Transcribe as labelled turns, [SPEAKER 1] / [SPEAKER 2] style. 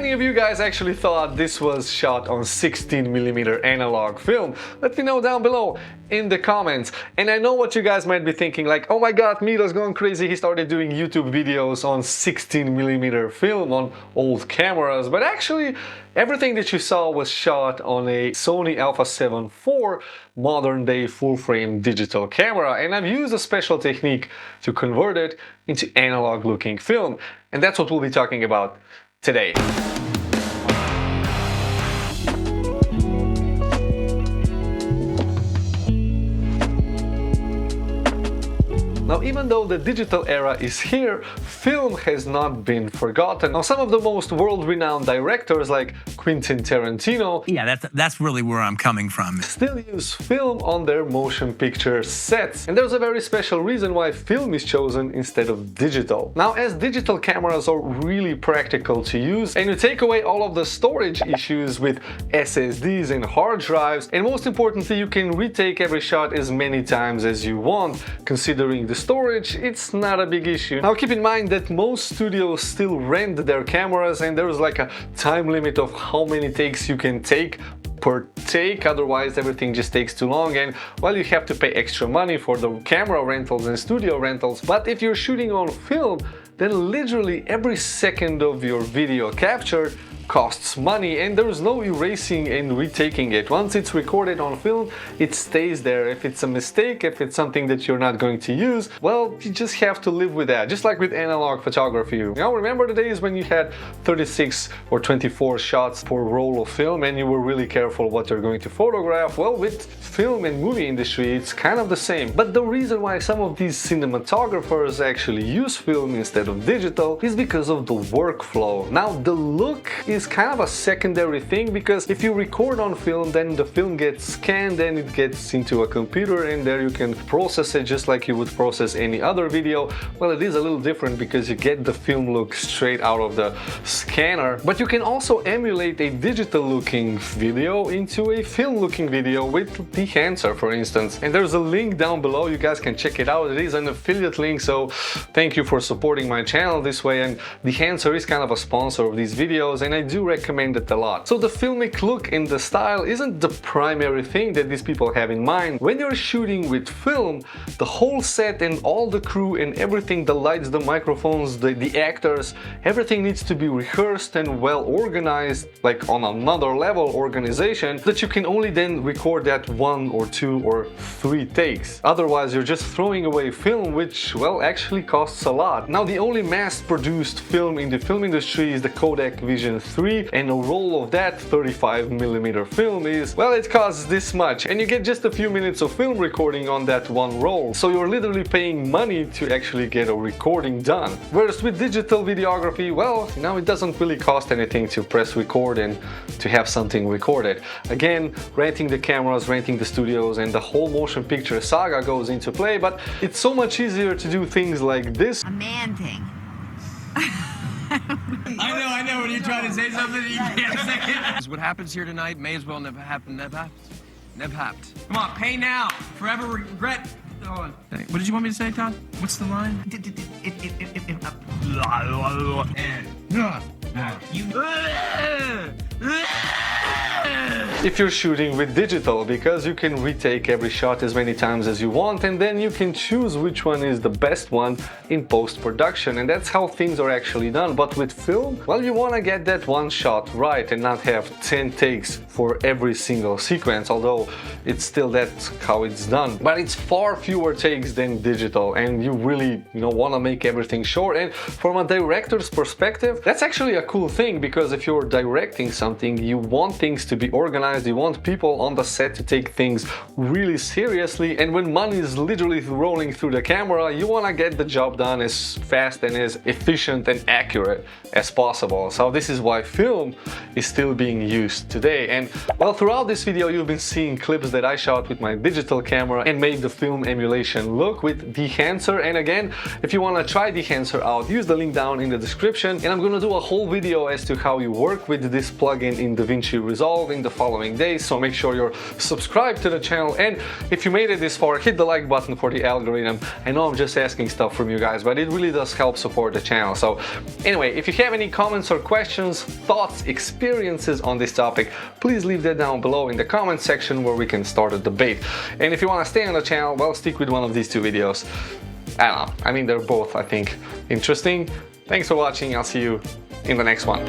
[SPEAKER 1] many of you guys actually thought this was shot on 16mm analog film? Let me know down below in the comments. And I know what you guys might be thinking, like, oh my god, Mito's going crazy, he started doing YouTube videos on 16mm film on old cameras. But actually, everything that you saw was shot on a Sony Alpha 7 IV modern day full-frame digital camera, and I've used a special technique to convert it into analog looking film, and that's what we'll be talking about today. Now, even though the digital era is here, film has not been forgotten. Now, some of the most world-renowned directors like Quentin Tarantino,
[SPEAKER 2] yeah, that's really where I'm coming from,
[SPEAKER 1] still use film on their motion picture sets. And there's a very special reason why film is chosen instead of digital. Now, as digital cameras are really practical to use, and you take away all of the storage issues with SSDs and hard drives, and most importantly, you can retake every shot as many times as you want. Considering the storage, it's not a big issue. Now keep in mind that most studios still rent their cameras, and there's like a time limit of how many takes you can take per take, otherwise everything just takes too long, and well, you have to pay extra money for the camera rentals and studio rentals. But if you're shooting on film, then literally every second of your video captured costs money, and there's no erasing and retaking it. Once it's recorded on film, it stays there. If it's a mistake, if it's something that you're not going to use, well, you just have to live with that, just like with analog photography. You know, remember the days when you had 36 or 24 shots per roll of film and you were really careful what you're going to photograph? Well, with film and movie industry, it's kind of the same. But the reason why some of these cinematographers actually use film instead of digital is because of the workflow. Now, the look is kind of a secondary thing, because if you record on film, then the film gets scanned and it gets into a computer, and there you can process it just like you would process any other video. Well, it is a little different because you get the film look straight out of the scanner, but you can also emulate a digital looking video into a film looking video with dehancer, for instance. And there's a link down below, you guys can check it out. It is an affiliate link, so thank you for supporting my channel this way. And dehancer is kind of a sponsor of these videos, and I do recommend it a lot. So the filmic look and the style isn't the primary thing that these people have in mind. When you're shooting with film, the whole set and all the crew and everything, the lights, the microphones, the actors, everything needs to be rehearsed and well organized, like on another level organization, that you can only then record that 1 or 2 or 3 takes. Otherwise, you're just throwing away film, which, well, actually costs a lot. Now, the only mass-produced film in the film industry is the Kodak Vision 3, and a roll of that 35mm film is, well, it costs this much, and you get just a few minutes of film recording on that one roll. So you're literally paying money to actually get a recording done. Whereas with digital videography, well, you know, it doesn't really cost anything to press record and to have something recorded. Again, renting the cameras, renting the studios, and the whole motion picture saga goes into play, but it's so much easier to do things like this.
[SPEAKER 3] A man thing.
[SPEAKER 2] I know, when you're trying to say something, you can't say it. What happens here tonight may as well never happen, never happened. Come on, pay now, forever regret. What did you want me to say, Todd? What's the line?
[SPEAKER 1] If you're shooting with digital, because you can retake every shot as many times as you want, and then you can choose which one is the best one in post-production, and that's how things are actually done. But with film, well, you want to get that one shot right and not have 10 takes for every single sequence, although it's still that's how it's done. But it's far fewer takes than digital, and you really, want to make everything short. And from a director's perspective, that's actually a cool thing, because if you're directing something, you want things to be organized, you want people on the set to take things really seriously, and when money is literally rolling through the camera, you want to get the job done as fast and as efficient and accurate as possible. So this is why film is still being used today. And well, throughout this video you've been seeing clips that I shot with my digital camera and made the film emulation look with dehancer. And again, if you want to try dehancer out, use the link down in the description, and I'm gonna do a whole video as to how you work with this plugin in Davinci Resolve in the following following days, so make sure you're subscribed to the channel, and if you made it this far, hit the like button for the algorithm. I know I'm just asking stuff from you guys, but it really does help support the channel. So anyway, if you have any comments or questions, thoughts, experiences on this topic, please leave that down below in the comment section where we can start a debate. And if you want to stay on the channel, well, stick with one of these two videos. I don't know, I mean, they're both, I think, interesting. Thanks for watching, I'll see you in the next one.